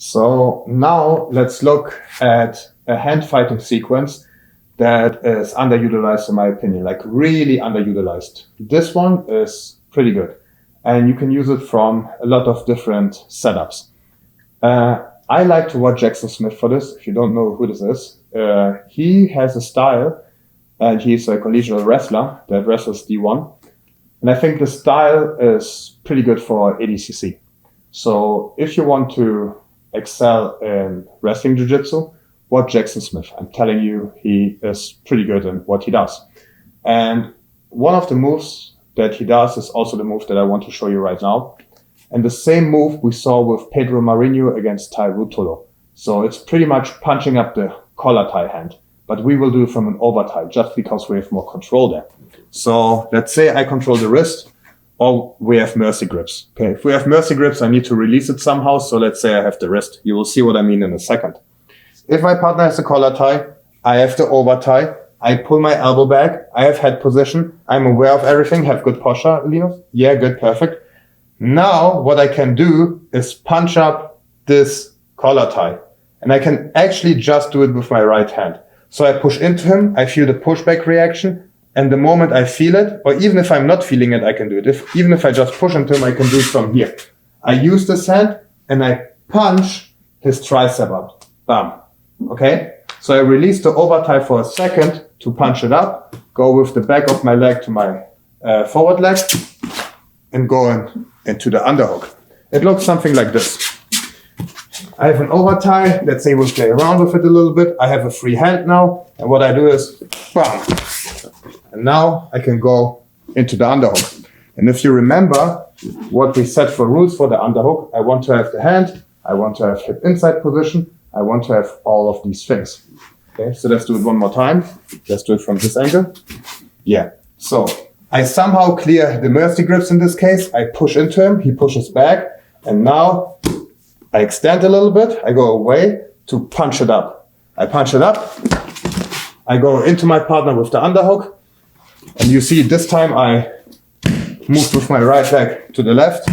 So now let's look at a hand fighting sequence that is underutilized in my opinion, like really underutilized. This one is pretty good and you can use it from a lot of different setups. I like to watch Jackson Smith for this. If you don't know who this is, he has a style and he's a collegiate wrestler that wrestles D1. And I think the style is pretty good for ADCC. So if you want to excel in wrestling jiu-jitsu, watch Jackson Smith. I'm telling you, he is pretty good in what he does. And one of the moves that he does is also the move that I want to show you right now. And the same move we saw with Pedro Marinho against Tai Rutolo. So it's pretty much punching up the collar tie hand, but we will do it from an overtie just because we have more control there. So let's say I control the wrist or we have mercy grips. Okay, if we have mercy grips, I need to release it somehow. So let's say I have the wrist. You will see what I mean in a second. If my partner has a collar tie, I have the overtie. I pull my elbow back. I have head position. I'm aware of everything. Have good posture, Linus? Yeah, good, perfect. Now what I can do is punch up this collar tie. And I can actually just do it with my right hand. So I push into him. I feel the pushback reaction. And the moment I feel it, or even if I'm not feeling it, I can do it. Even if I just push into him, I can do it from here. I use this hand and I punch his tricep up. Bam. Okay? So I release the overtie for a second to punch it up, go with the back of my leg to my forward leg, and go into the underhook. It looks something like this. I have an overtie. Let's say we'll play around with it a little bit. I have a free hand now. And what I do is, bam. And now I can go into the underhook. And if you remember what we set for rules for the underhook, I want to have the hand, I want to have hip inside position, I want to have all of these things. Okay, so let's do it one more time. Let's do it from this angle. Yeah, so I somehow clear the mercy grips in this case. I push into him, he pushes back, and now I extend a little bit. I go away to punch it up. I punch it up. I go into my partner with the underhook. And you see this time I move with my right leg to the left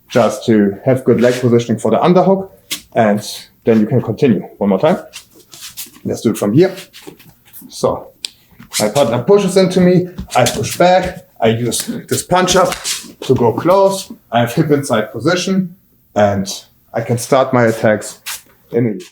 just to have good leg positioning for the underhook. And then you can continue. One more time. Let's do it from here. So my partner pushes into me. I push back. I use this punch up to go close. I have hip inside position and I can start my attacks immediately.